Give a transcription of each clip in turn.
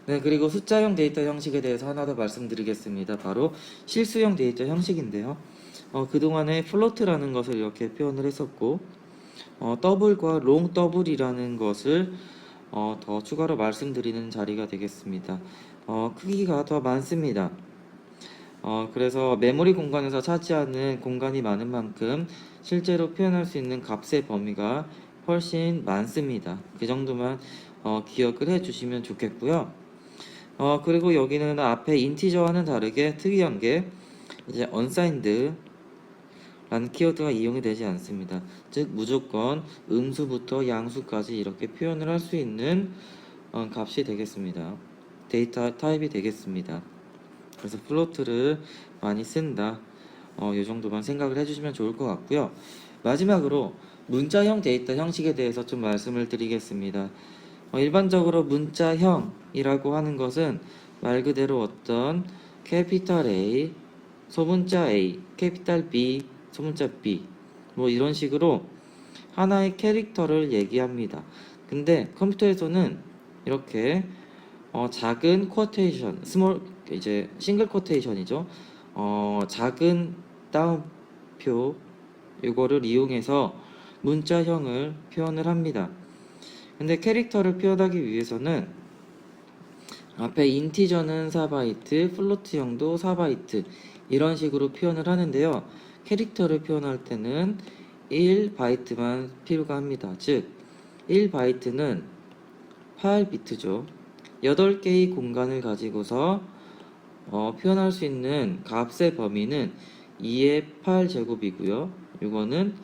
네, 그리고 숫자형 데이터 형식에 대해서 하나 더 말씀드리겠습니다. 바로 실수형 데이터 형식인데요. 그동안에 플로트라는 것을 이렇게 표현을 했었고, 더블과 롱 더블이라는 것을 더 추가로 말씀드리는 자리가 되겠습니다. 크기가 더 많습니다. 그래서 메모리 공간에서 차지하는 공간이 많은 만큼 실제로 표현할 수 있는 값의 범위가 훨씬 많습니다. 그 정도만 기억을 해주시면 좋겠고요. 그리고 여기는 앞에 인티저와는 다르게 특이한 게 이제 unsigned 라는 키워드가 이용이 되지 않습니다. 즉 무조건 음수부터 양수까지 이렇게 표현을 할 수 있는 값이 되겠습니다. 데이터 타입이 되겠습니다. 그래서 플로트를 많이 쓴다. 이 정도만 생각을 해주시면 좋을 것 같고요. 마지막으로 문자형 데이터 형식에 대해서 좀 말씀을 드리겠습니다. 일반적으로 문자형이라고 하는 것은 말 그대로 어떤 캐피탈 A, 소문자 A, 캐피탈 B, 소문자 B 뭐 이런 식으로 하나의 캐릭터를 얘기합니다. 근데 컴퓨터에서는 이렇게 작은 쿼테이션, 스몰 이제 싱글 쿼테이션이죠. 작은 따옴표 이거를 이용해서 문자형을 표현을 합니다. 근데 캐릭터를 표현하기 위해서는 앞에 인티저는 4바이트, 플로트형도 4바이트 이런 식으로 표현을 하는데요. 캐릭터를 표현할 때는 1바이트만 필요가 합니다. 즉 1바이트는 8비트죠. 8개의 공간을 가지고서 표현할 수 있는 값의 범위는 2의 8제곱이고요. 이거는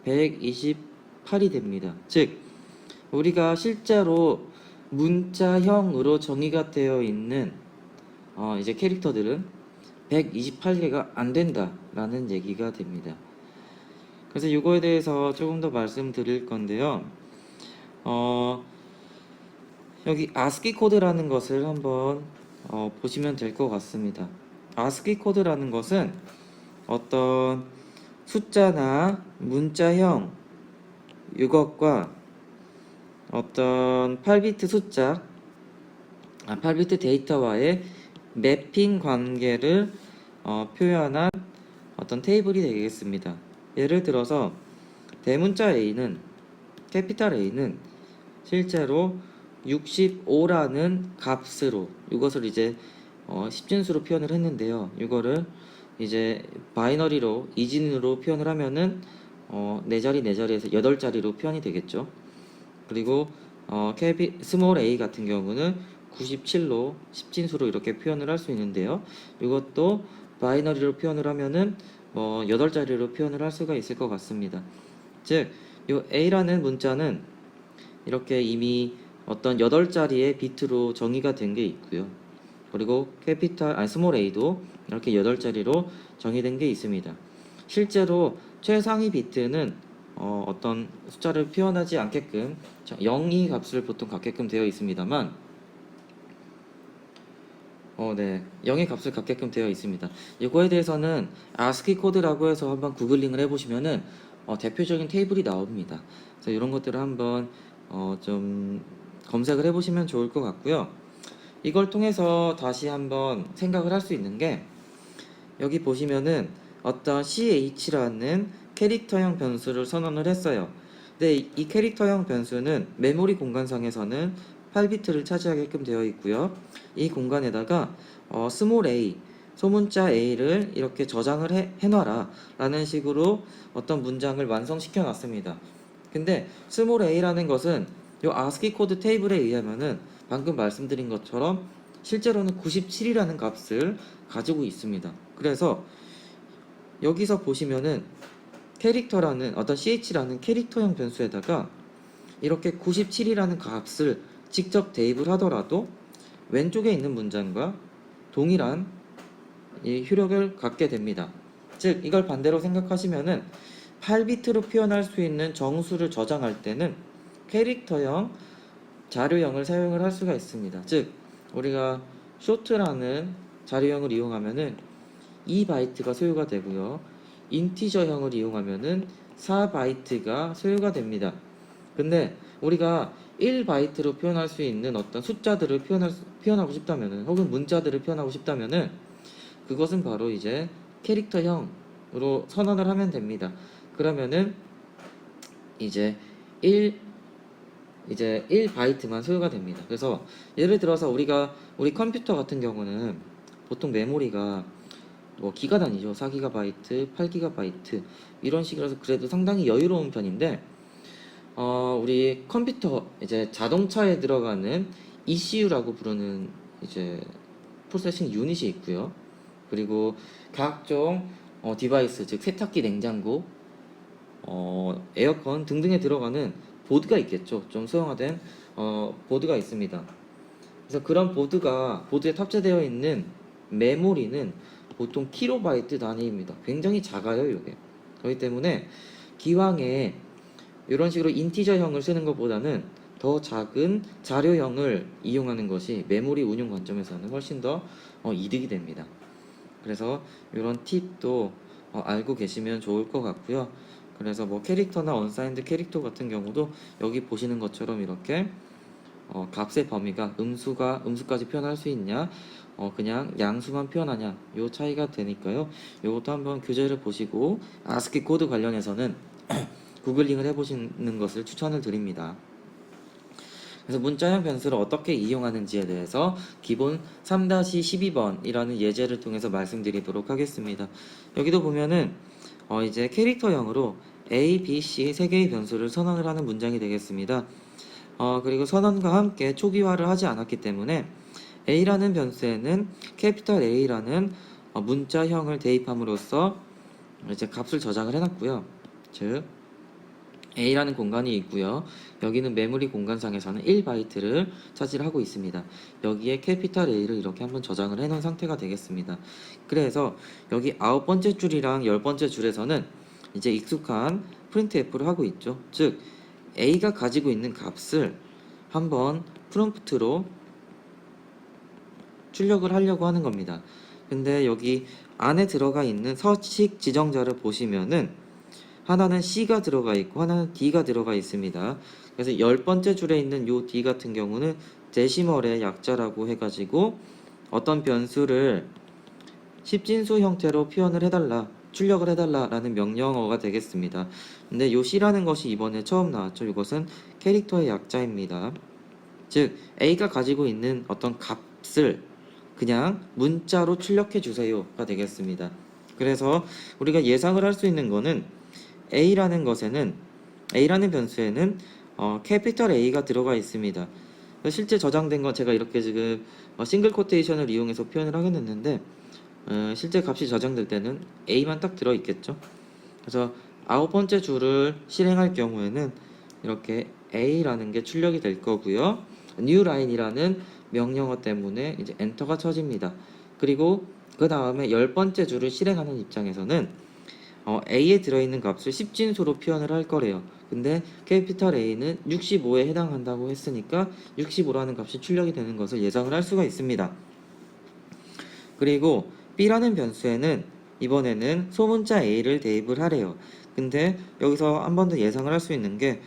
128이 됩니다. 즉 우리가 실제로 문자형으로 정의가 되어 있는 이제 캐릭터들은 128개가 안 된다라는 얘기가 됩니다. 그래서 이거에 대해서 조금 더 말씀드릴 건데요. 여기 ASCII 코드라는 것을 한번 보시면 될 것 같습니다. ASCII 코드라는 것은 어떤 숫자나 문자형 이것과 어떤 8비트 숫자, 8비트 데이터와의 매핑 관계를 표현한 어떤 테이블이 되겠습니다. 예를 들어서 대문자 A는 캐피탈 A는 실제로 65라는 값으로 이것을 이제 10진수로 표현을 했는데요. 이거를 이제 바이너리로 이진으로 표현을 하면은 4자리 4자리에서 8자리로 표현이 되겠죠. 그리고 스몰 a 같은 경우는 97로 10진수로 이렇게 표현을 할 수 있는데요. 이것도 바이너리로 표현을 하면은 8자리로 표현을 할 수가 있을 것 같습니다. 즉, 이 a라는 문자는 이렇게 이미 어떤 8자리의 비트로 정의가 된 게 있고요. 그리고 스몰 a도 이렇게 8자리로 정의된 게 있습니다. 실제로 최상위 비트는 어떤 숫자를 표현하지 않게끔 0이 값을 보통 갖게끔 되어 있습니다만 0의 값을 갖게끔 되어 있습니다. 이거에 대해서는 ASCII 코드라고 해서 한번 구글링을 해보시면은 대표적인 테이블이 나옵니다. 그래서 이런 것들을 한번 좀 검색을 해보시면 좋을 것 같고요. 이걸 통해서 다시 한번 생각을 할 수 있는 게 여기 보시면은 어떤 ch라는 캐릭터형 변수를 선언을 했어요. 근데 이 캐릭터형 변수는 메모리 공간상에서는 8비트를 차지하게끔 되어 있고요. 이 공간에다가 스몰 a, 소문자 a를 이렇게 저장을 해놔라 라는 식으로 어떤 문장을 완성시켜 놨습니다. 근데 스몰 a라는 것은 이 ASCII 코드 테이블에 의하면은 방금 말씀드린 것처럼 실제로는 97이라는 값을 가지고 있습니다. 그래서 여기서 보시면은 캐릭터라는 어떤 ch라는 캐릭터형 변수에다가 이렇게 97이라는 값을 직접 대입을 하더라도 왼쪽에 있는 문장과 동일한 이 효력을 갖게 됩니다. 즉 이걸 반대로 생각하시면은 8비트로 표현할 수 있는 정수를 저장할 때는 캐릭터형 자료형을 사용을 할 수가 있습니다. 즉 우리가 short라는 자료형을 이용하면은 2바이트가 소요가 되고요. 인티저형을 이용하면은 4바이트가 소요가 됩니다. 근데 우리가 1바이트로 표현할 수 있는 어떤 숫자들을 표현하고 싶다면은, 혹은 문자들을 표현하고 싶다면은, 그것은 바로 이제 캐릭터형으로 선언을 하면 됩니다. 그러면은 이제 1바이트만 소요가 됩니다. 그래서 예를 들어서 우리 컴퓨터 같은 경우는 보통 메모리가 뭐 기가 단위죠. 4GB, 8GB 이런 식이라서 그래도 상당히 여유로운 편인데, 우리 컴퓨터 이제 자동차에 들어가는 ECU라고 부르는 이제 프로세싱 유닛이 있고요. 그리고 각종 디바이스, 즉 세탁기, 냉장고, 에어컨 등등에 들어가는 보드가 있겠죠. 좀 소형화된 보드가 있습니다. 그래서 그런 보드에 탑재되어 있는 메모리는 보통 킬로바이트 단위입니다. 굉장히 작아요, 이게. 그렇기 때문에 기왕에 이런 식으로 인티저형을 쓰는 것보다는 더 작은 자료형을 이용하는 것이 메모리 운용 관점에서는 훨씬 더 이득이 됩니다. 그래서 이런 팁도 알고 계시면 좋을 것 같고요. 그래서 뭐 캐릭터나 언사인드 캐릭터 같은 경우도 여기 보시는 것처럼 이렇게 값의 범위가 음수까지 표현할 수 있냐, 그냥 양수만 표현하냐, 요 차이가 되니까요. 요것도 한번 교재를 보시고 아스키 코드 관련해서는 구글링을 해보시는 것을 추천을 드립니다. 그래서 문자형 변수를 어떻게 이용하는지에 대해서 기본 3-12번이라는 예제를 통해서 말씀드리도록 하겠습니다. 여기도 보면은 이제 캐릭터형으로 A, B, C 세 개의 변수를 선언을 하는 문장이 되겠습니다. 그리고 선언과 함께 초기화를 하지 않았기 때문에 A라는 변수에는 캐피털 A라는 문자형을 대입함으로써 이제 값을 저장을 해놨고요. 즉 A라는 공간이 있고요. 여기는 메모리 공간상에서는 1바이트를 차지하고 있습니다. 여기에 캐피탈 A를 이렇게 한번 저장을 해놓은 상태가 되겠습니다. 그래서 여기 9번째 줄이랑 10번째 줄에서는 이제 익숙한 프린트F를 하고 있죠. 즉 A가 가지고 있는 값을 한번 프롬프트로 출력을 하려고 하는 겁니다. 근데 여기 안에 들어가 있는 서식 지정자를 보시면은 하나는 C가 들어가 있고 하나는 D가 들어가 있습니다. 그래서 10번째 줄에 있는 요 D 같은 경우는 데시멀의 약자라고 해가지고 어떤 변수를 십진수 형태로 표현을 해달라, 출력을 해달라라는 명령어가 되겠습니다. 근데 요 C라는 것이 이번에 처음 나왔죠. 이것은 캐릭터의 약자입니다. 즉 A가 가지고 있는 어떤 값을 그냥 문자로 출력해 주세요가 되겠습니다. 그래서 우리가 예상을 할 수 있는 거는 A라는 변수에는 캐피털 A가 들어가 있습니다. 실제 저장된 건 제가 이렇게 지금 싱글 코테이션을 이용해서 표현을 하긴 했는데 실제 값이 저장될 때는 A만 딱 들어 있겠죠. 그래서 9번째 줄을 실행할 경우에는 이렇게 A라는 게 출력이 될 거고요. new line이라는 명령어 때문에 이제 엔터가 쳐집니다. 그리고 그 다음에 10번째 줄을 실행하는 입장에서는 A에 들어있는 값을 십진수로 표현을 할 거래요. 근데 캐피탈 A는 65에 해당한다고 했으니까 65라는 값이 출력이 되는 것을 예상을 할 수가 있습니다. 그리고 B라는 변수에는 이번에는 소문자 A를 대입을 하래요. 근데 여기서 한 번 더 예상을 할 수 있는 게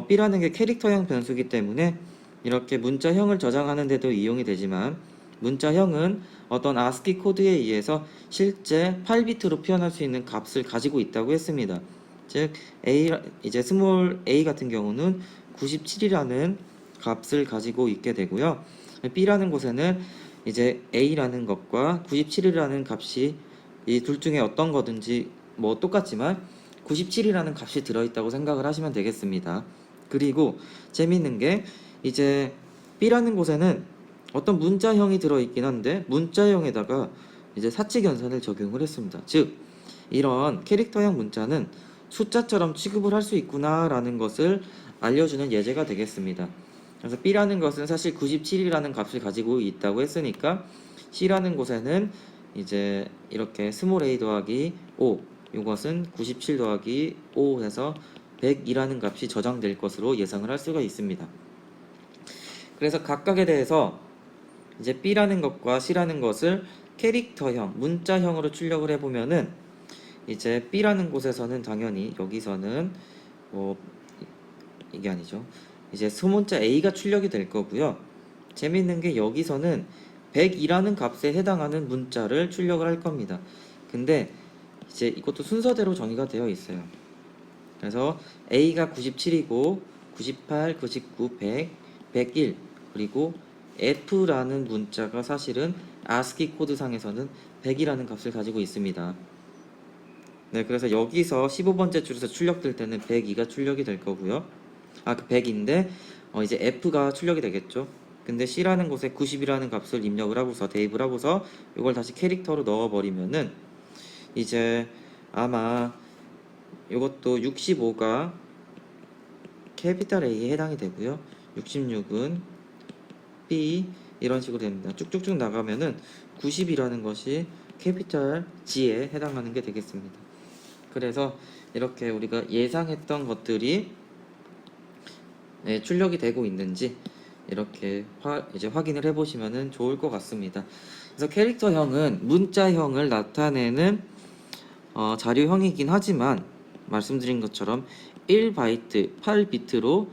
B라는 게 캐릭터형 변수이기 때문에 이렇게 문자형을 저장하는 데도 이용이 되지만 문자형은 어떤 ASCII 코드에 의해서 실제 8비트로 표현할 수 있는 값을 가지고 있다고 했습니다. 즉 이제 스몰 a 같은 경우는 97이라는 값을 가지고 있게 되고요. B라는 곳에는 이제 A라는 것과 97이라는 값이 이 둘 중에 어떤 거든지 뭐 똑같지만 97이라는 값이 들어있다고 생각을 하시면 되겠습니다. 그리고 재미있는 게 이제 B라는 곳에는 어떤 문자형이 들어있긴 한데 문자형에다가 이제 사칙연산을 적용을 했습니다. 즉 이런 캐릭터형 문자는 숫자처럼 취급을 할 수 있구나 라는 것을 알려주는 예제가 되겠습니다. 그래서 B라는 것은 사실 97이라는 값을 가지고 있다고 했으니까 C라는 곳에는 이제 이렇게 스몰 a 더하기 5 이것은 97 더하기 5 해서 100이라는 값이 저장될 것으로 예상을 할 수가 있습니다. 그래서 각각에 대해서 이제 B라는 것과 C라는 것을 캐릭터형, 문자형으로 출력을 해보면은 이제 B라는 곳에서는 당연히 여기서는 뭐 이게 아니죠. 이제 소문자 a가 출력이 될 거고요. 재미있는 게 여기서는 100이라는 값에 해당하는 문자를 출력을 할 겁니다. 근데 이제 이것도 순서대로 정의가 되어 있어요. 그래서 a가 97이고 98, 99, 100, 101 그리고 f라는 문자가 사실은 ASCII 코드상에서는 100이라는 값을 가지고 있습니다. 네, 그래서 여기서 15번째 줄에서 출력될 때는 102가 출력이 될 거고요. 그 100인데 이제 f가 출력이 되겠죠. 근데 c라는 곳에 90이라는 값을 입력을 하고서 대입을 하고서 이걸 다시 캐릭터로 넣어버리면은 이제 아마 이것도 65가 캐피탈 A에 해당이 되고요. 66은 B 이런 식으로 됩니다. 쭉쭉쭉 나가면은 90이라는 것이 캐피탈 G에 해당하는 게 되겠습니다. 그래서 이렇게 우리가 예상했던 것들이 출력이 되고 있는지 이렇게 이제 확인을 해보시면 좋을 것 같습니다. 그래서 캐릭터형은 문자형을 나타내는 자료형이긴 하지만 말씀드린 것처럼 1바이트, 8비트로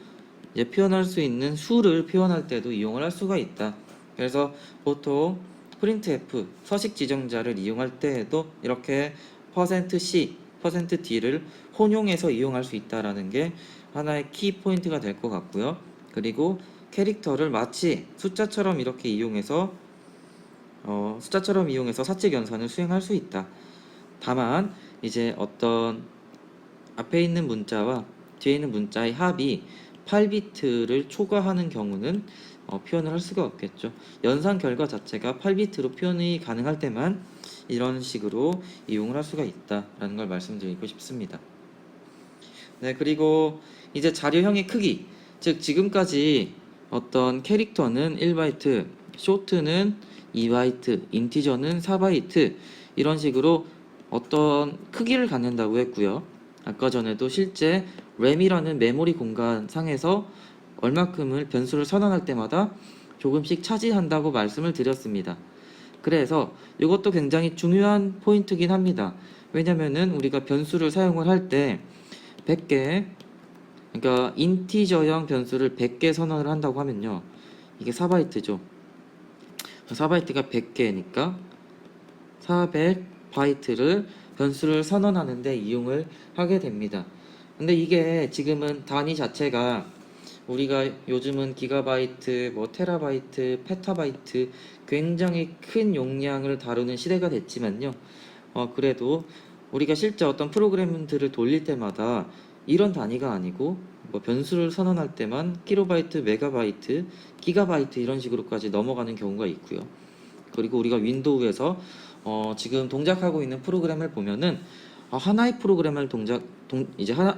이제 표현할 수 있는 수를 표현할 때도 이용을 할 수가 있다. 그래서 보통 printf 서식 지정자를 이용할 때에도 이렇게 %c, %d를 혼용해서 이용할 수 있다라는 게 하나의 키 포인트가 될 것 같고요. 그리고 캐릭터를 마치 숫자처럼 이렇게 이용해서 사칙 연산을 수행할 수 있다. 다만 이제 어떤 앞에 있는 문자와 뒤에 있는 문자의 합이 8비트를 초과하는 경우는 표현을 할 수가 없겠죠. 연산 결과 자체가 8비트로 표현이 가능할 때만 이런 식으로 이용을 할 수가 있다라는 걸 말씀드리고 싶습니다. 네, 그리고 이제 자료형의 크기, 즉 지금까지 어떤 캐릭터는 1바이트, 쇼트는 2바이트, 인티저는 4바이트 이런 식으로 어떤 크기를 갖는다고 했고요. 아까 전에도 실제 램이라는 메모리 공간 상에서 얼마큼을 변수를 선언할 때마다 조금씩 차지한다고 말씀을 드렸습니다. 그래서 이것도 굉장히 중요한 포인트긴 합니다. 왜냐면은 우리가 변수를 사용을 할 때 100개, 그러니까 인티저형 변수를 100개 선언을 한다고 하면요. 이게 4바이트죠. 4바이트가 100개니까 400바이트를 변수를 선언하는데 이용을 하게 됩니다. 근데 이게 지금은 단위 자체가 우리가 요즘은 기가바이트, 테라바이트, 페타바이트 굉장히 큰 용량을 다루는 시대가 됐지만요. 그래도 우리가 실제 어떤 프로그램들을 돌릴 때마다 이런 단위가 아니고 변수를 선언할 때만 킬로바이트, 메가바이트, 기가바이트 이런 식으로까지 넘어가는 경우가 있고요. 그리고 우리가 윈도우에서 지금 동작하고 있는 프로그램을 보면은 하나의 프로그램을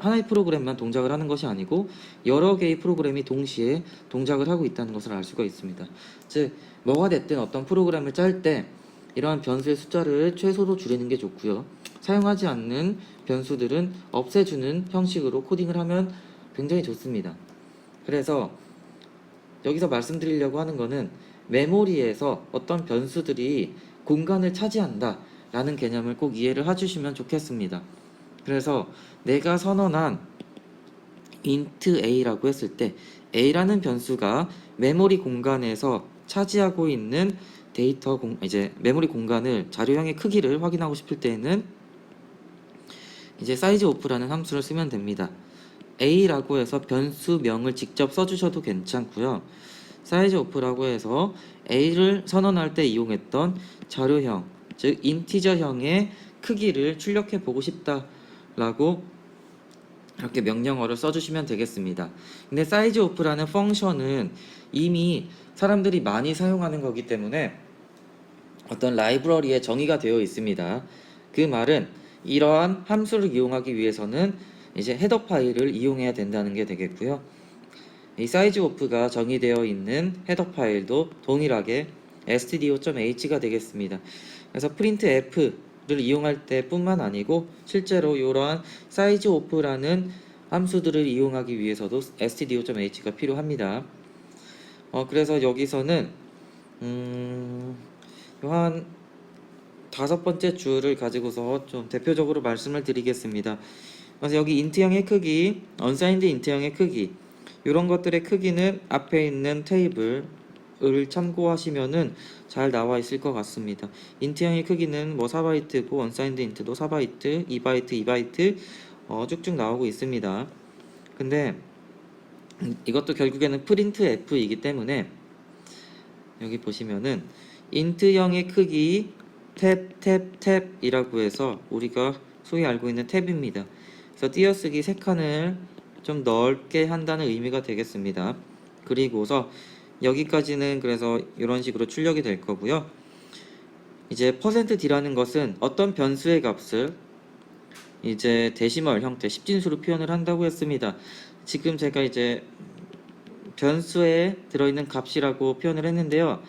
하나의 프로그램만 동작을 하는 것이 아니고 여러 개의 프로그램이 동시에 동작을 하고 있다는 것을 알 수가 있습니다. 즉 뭐가 됐든 어떤 프로그램을 짤 때 이러한 변수의 숫자를 최소로 줄이는 게 좋고요. 사용하지 않는 변수들은 없애주는 형식으로 코딩을 하면 굉장히 좋습니다. 그래서 여기서 말씀드리려고 하는 거는 메모리에서 어떤 변수들이 공간을 차지한다 라는 개념을 꼭 이해를 해주시면 좋겠습니다. 그래서 내가 선언한 int a라고 했을 때 a라는 변수가 메모리 공간에서 차지하고 있는 이제 메모리 공간을 자료형의 크기를 확인하고 싶을 때에는 이제 sizeof라는 함수를 쓰면 됩니다. a라고 해서 변수명을 직접 써주셔도 괜찮고요. sizeof라고 해서 a를 선언할 때 이용했던 자료형, 즉 인티저형의 크기를 출력해 보고 싶다라고 이렇게 명령어를 써주시면 되겠습니다. 근데 sizeof라는 펑션은 이미 사람들이 많이 사용하는 거기 때문에 어떤 라이브러리에 정의가 되어 있습니다. 그 말은 이러한 함수를 이용하기 위해서는 이제 헤더 파일을 이용해야 된다는 게 되겠고요. 이 sizeof가 정의되어 있는 헤더 파일도 동일하게 stdio.h가 되겠습니다. 그래서 printf를 이용할 때 뿐만 아니고 실제로 이러한 sizeof라는 함수들을 이용하기 위해서도 stdio.h가 필요합니다. 그래서 여기서는 한 5번째 줄을 가지고서 좀 대표적으로 말씀을 드리겠습니다. 그래서 여기 인트형의 크기, unsigned 인트형의 크기, 이런 것들의 크기는 앞에 있는 테이블을 참고하시면은 잘 나와 있을 것 같습니다. 인트형의 크기는 뭐 4바이트고 언사인드 인트도 4바이트, 2바이트, 2바이트 쭉쭉 나오고 있습니다. 근데 이것도 결국에는 프린트 F이기 때문에 여기 보시면은 인트형의 크기 탭이라고 해서 우리가 소위 알고 있는 탭입니다. 그래서 띄어쓰기 3칸을 좀 넓게 한다는 의미가 되겠습니다. 그리고서 여기까지는 그래서 이런 식으로 출력이 될 거고요. 이제 %d라는 것은 어떤 변수의 값을 이제 데시멀 형태 10진수로 표현을 한다고 했습니다. 지금 제가 이제 변수에 들어있는 값이라고 표현을 했는데요.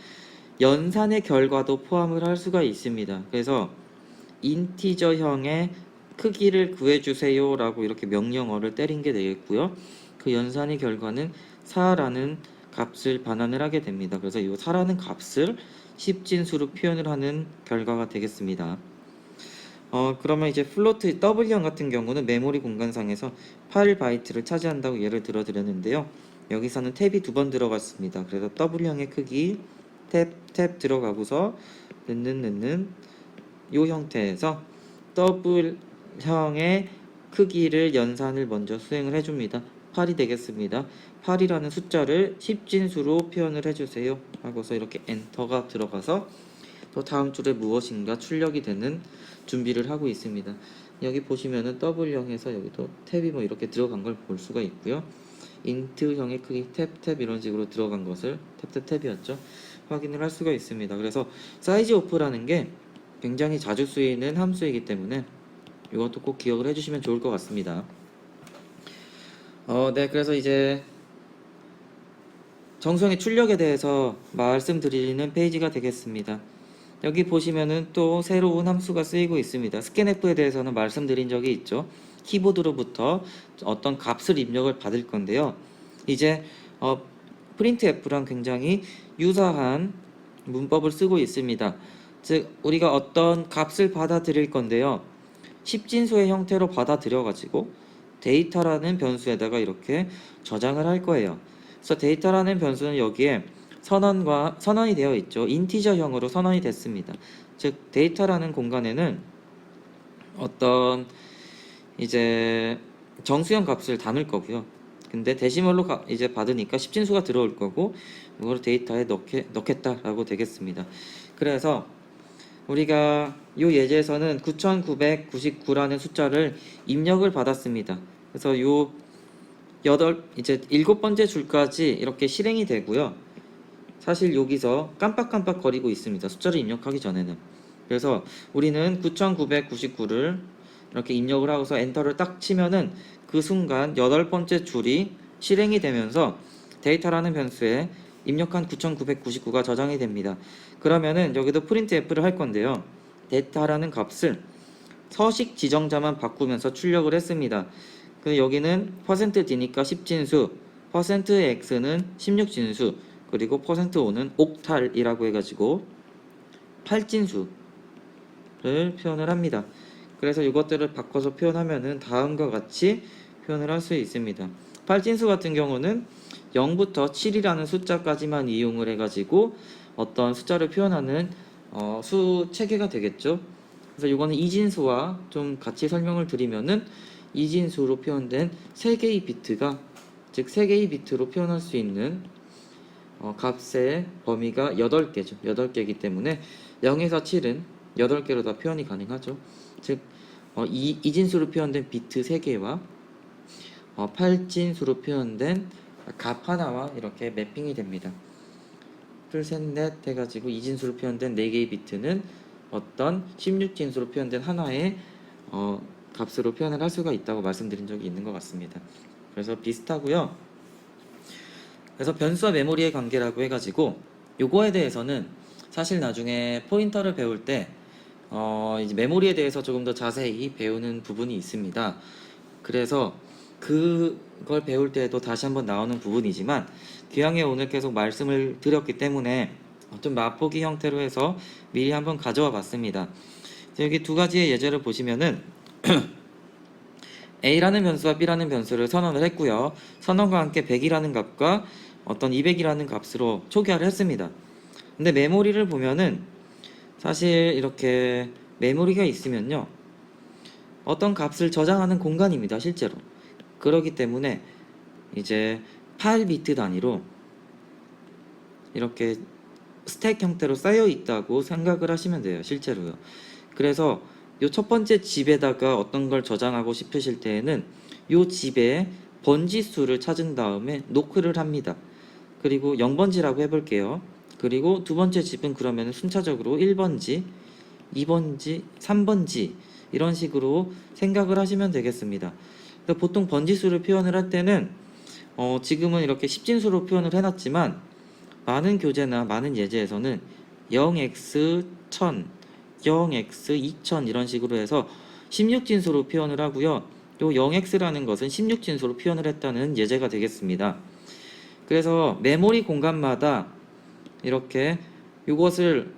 연산의 결과도 포함을 할 수가 있습니다. 그래서 인티저형의 크기를 구해주세요 라고 이렇게 명령어를 때린 게 되겠고요. 그 연산의 결과는 4라는 값을 반환을 하게 됩니다. 그래서 이 4라는 값을 10진수로 표현을 하는 결과가 되겠습니다. 그러면 이제 플로트 W형 같은 경우는 메모리 공간상에서 8바이트를 차지한다고 예를 들어 드렸는데요. 여기서는 탭이 2번 들어갔습니다. 그래서 W형의 크기 탭 들어가고서 넣는 이 형태에서 W형의 크기를 연산을 먼저 수행을 해줍니다. 8이 되겠습니다. 8이라는 숫자를 10진수로 표현을 해주세요 하고서 이렇게 엔터가 들어가서 또 다음 줄에 무엇인가 출력이 되는 준비를 하고 있습니다. 여기 보시면은 W형에서 여기도 탭이 뭐 이렇게 들어간 걸 볼 수가 있고요. 인트형의 크기 탭 이런 식으로 들어간 것을 탭이었죠. 확인을 할 수가 있습니다. 그래서 사이즈 오프라는 게 굉장히 자주 쓰이는 함수이기 때문에 이것도 꼭 기억을 해주시면 좋을 것 같습니다. 네, 그래서 이제 정수형의 출력에 대해서 말씀드리는 페이지가 되겠습니다. 여기 보시면은 또 새로운 함수가 쓰이고 있습니다. 스캔F에 대해서는 말씀드린 적이 있죠. 키보드로부터 어떤 값을 입력을 받을 건데요. 이제 printf랑 굉장히 유사한 문법을 쓰고 있습니다. 즉 우리가 어떤 값을 받아들일 건데요. 10진수의 형태로 받아들여 가지고 데이터라는 변수에다가 이렇게 저장을 할 거예요. 그래서 데이터라는 변수는 여기에 선언이 되어 있죠. 인티저형으로 선언이 됐습니다. 즉 데이터라는 공간에는 어떤 이제 정수형 값을 담을 거고요. 근데 데시멀로 이제 받으니까 10진수가 들어올 거고 이걸 데이터에 넣겠다라고 되겠습니다. 그래서 우리가 이 예제에서는 9999라는 숫자를 입력을 받았습니다. 그래서 이제 7번째 줄까지 이렇게 실행이 되고요. 사실 여기서 깜빡깜빡 거리고 있습니다. 숫자를 입력하기 전에는. 그래서 우리는 9999를 이렇게 입력을 하고서 엔터를 딱 치면은 그 순간 8번째 줄이 실행이 되면서 데이터라는 변수에 입력한 9999가 저장이 됩니다. 그러면은 여기도 printf를 할 건데요. 데이터라는 값을 서식 지정자만 바꾸면서 출력을 했습니다. 근데 여기는 %d니까 10진수, %x는 16진수, 그리고 %5는 옥탈이라고 해가지고 8진수를 표현을 합니다. 그래서 이것들을 바꿔서 표현하면은 다음과 같이 표현을 할 수 있습니다. 8진수 같은 경우는 0부터 7이라는 숫자까지만 이용을 해가지고 어떤 숫자를 표현하는 수 체계가 되겠죠. 그래서 이거는 이진수와 좀 같이 설명을 드리면은 이진수로 표현된 3개의 비트가 즉 3개의 비트로 표현할 수 있는 값의 범위가 8개죠. 8개이기 때문에 0에서 7은 8개로 다 표현이 가능하죠. 즉 이진수로 표현된 비트 3개와 8진수로 표현된 값 하나와 이렇게 매핑이 됩니다. 둘, 셋, 넷 해가지고 이진수로 표현된 4개의 비트는 어떤 16진수로 표현된 하나의 값으로 표현을 할 수가 있다고 말씀드린 적이 있는 것 같습니다. 그래서 비슷하고요. 그래서 변수와 메모리의 관계라고 해가지고 요거에 대해서는 사실 나중에 포인터를 배울 때 이제 메모리에 대해서 조금 더 자세히 배우는 부분이 있습니다. 그래서 그걸 배울 때도 다시 한번 나오는 부분이지만 기왕에 오늘 계속 말씀을 드렸기 때문에 좀 맛보기 형태로 해서 미리 한번 가져와 봤습니다. 여기 두 가지의 예제를 보시면은 A라는 변수와 B라는 변수를 선언을 했고요. 선언과 함께 100이라는 값과 어떤 200이라는 값으로 초기화를 했습니다. 근데 메모리를 보면은 사실 이렇게 메모리가 있으면요, 어떤 값을 저장하는 공간입니다, 실제로. 그렇기 때문에 이제 8비트 단위로 이렇게 스택 형태로 쌓여 있다고 생각을 하시면 돼요, 실제로요. 그래서 요 첫 번째 집에다가 어떤 걸 저장하고 싶으실 때에는 요 집의 번지수를 찾은 다음에 노크를 합니다. 그리고 0번지라고 해볼게요. 그리고 두 번째 집은 그러면 순차적으로 1번지, 2번지, 3번지 이런 식으로 생각을 하시면 되겠습니다. 보통 번지수를 표현을 할 때는 지금은 이렇게 10진수로 표현을 해놨지만 많은 교재나 많은 예제에서는 0x 1000, 0x 2000 이런 식으로 해서 16진수로 표현을 하고요. 요 0x라는 것은 16진수로 표현을 했다는 예제가 되겠습니다. 그래서 메모리 공간마다 이렇게 이것을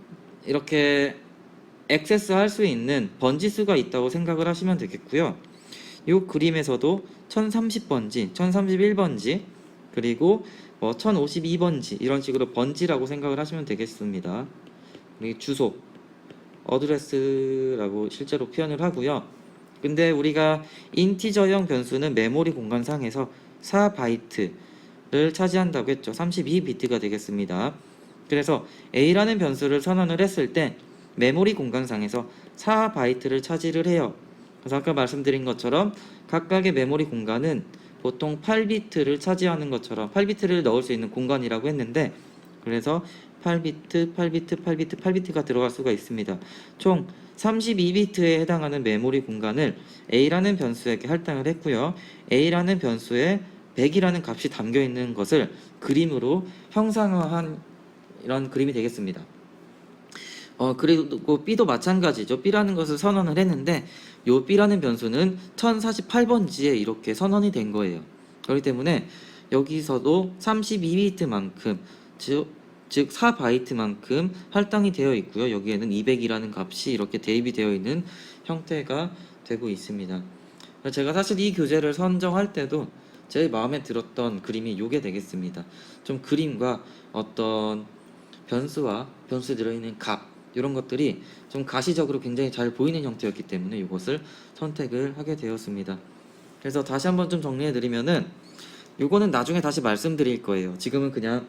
이렇게 액세스할 수 있는 번지수가 있다고 생각을 하시면 되겠고요. 이 그림에서도 1030번지, 1031번지, 그리고 1052번지 이런 식으로 번지라고 생각을 하시면 되겠습니다. 그리고 주소, 어드레스라고 실제로 표현을 하고요. 근데 우리가 인티저형 변수는 메모리 공간상에서 4바이트를 차지한다고 했죠. 32비트가 되겠습니다. 그래서 A라는 변수를 선언을 했을 때 메모리 공간상에서 4바이트를 차지를 해요. 그래서 아까 말씀드린 것처럼 각각의 메모리 공간은 보통 8비트를 차지하는 것처럼 8비트를 넣을 수 있는 공간이라고 했는데, 그래서 8비트, 8비트, 8비트, 8비트가 들어갈 수가 있습니다. 총 32비트에 해당하는 메모리 공간을 A라는 변수에게 할당을 했고요. A라는 변수에 100이라는 값이 담겨 있는 것을 그림으로 형상화한 이런 그림이 되겠습니다. 그리고 B도 마찬가지죠. B라는 것을 선언을 했는데 요 B라는 변수는 1048번지에 이렇게 선언이 된 거예요. 그렇기 때문에 여기서도 32비트만큼 즉 4바이트만큼 할당이 되어 있고요. 여기에는 200이라는 값이 이렇게 대입이 되어 있는 형태가 되고 있습니다. 제가 사실 이 교재를 선정할 때도 제 마음에 들었던 그림이 요게 되겠습니다. 좀 그림과 어떤 변수와 변수 들어있는 값 이런 것들이 좀 가시적으로 굉장히 잘 보이는 형태였기 때문에 이것을 선택을 하게 되었습니다. 그래서 다시 한번 좀 정리해 드리면은 요거는 나중에 다시 말씀드릴 거예요. 지금은 그냥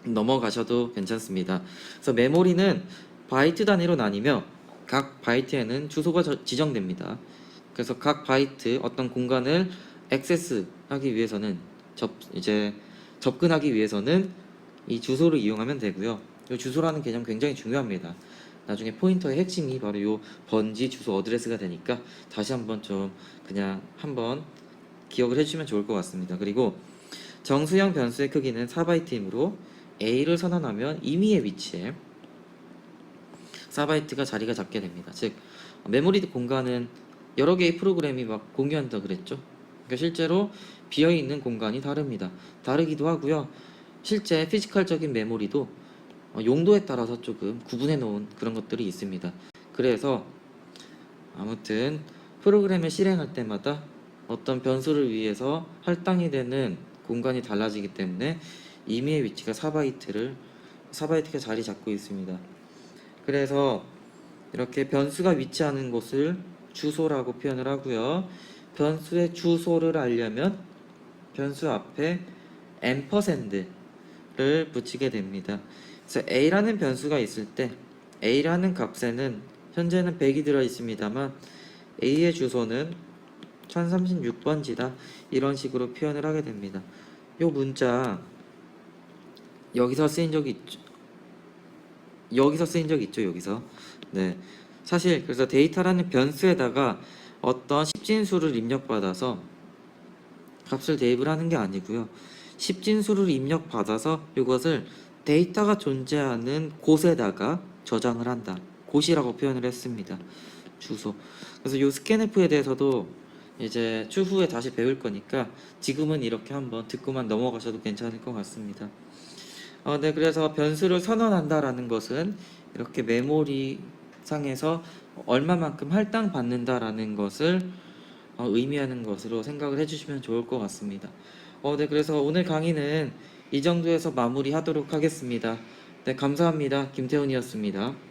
넘어가셔도 괜찮습니다. 그래서 메모리는 바이트 단위로 나뉘며 각 바이트에는 주소가 지정됩니다. 그래서 각 바이트 어떤 공간을 액세스하기 위해서는 접근하기 위해서는 이 주소를 이용하면 되고요. 이 주소라는 개념 굉장히 중요합니다. 나중에 포인터의 핵심이 바로 이 번지 주소 어드레스가 되니까 다시 한번 좀 그냥 한번 기억을 해주시면 좋을 것 같습니다. 그리고 정수형 변수의 크기는 4바이트이므로 A를 선언하면 임의의 위치에 4바이트가 자리가 잡게 됩니다. 즉 메모리 공간은 여러 개의 프로그램이 막 공유한다 그랬죠. 그러니까 실제로 비어있는 공간이 다르기도 하고요. 실제 피지컬적인 메모리도 용도에 따라서 조금 구분해 놓은 그런 것들이 있습니다. 그래서 아무튼 프로그램을 실행할 때마다 어떤 변수를 위해서 할당이 되는 공간이 달라지기 때문에 임의의 위치가 4바이트가 자리 잡고 있습니다. 그래서 이렇게 변수가 위치하는 곳을 주소라고 표현을 하고요. 변수의 주소를 알려면 변수 앞에 앰퍼샌드를 붙이게 됩니다. 그래서 A라는 변수가 있을 때 A라는 값에는 현재는 100이 들어 있습니다만 A의 주소는 1036번지다 이런 식으로 표현을 하게 됩니다. 요 문자 여기서 쓰인 적이 있죠. 여기서. 네. 사실 그래서 데이터라는 변수에다가 어떤 10진수를 입력받아서 값을 대입을 하는 게 아니고요. 10진수를 입력받아서 이것을 데이터가 존재하는 곳에다가 저장을 한다. 곳이라고 표현을 했습니다. 주소. 그래서 이 스캔F에 대해서도 이제 추후에 다시 배울 거니까 지금은 이렇게 한번 듣고만 넘어가셔도 괜찮을 것 같습니다. 네, 그래서 변수를 선언한다라는 것은 이렇게 메모리 상에서 얼마만큼 할당받는다라는 것을 의미하는 것으로 생각을 해주시면 좋을 것 같습니다. 네, 그래서 오늘 강의는 이 정도에서 마무리하도록 하겠습니다. 네, 감사합니다. 김태훈이었습니다.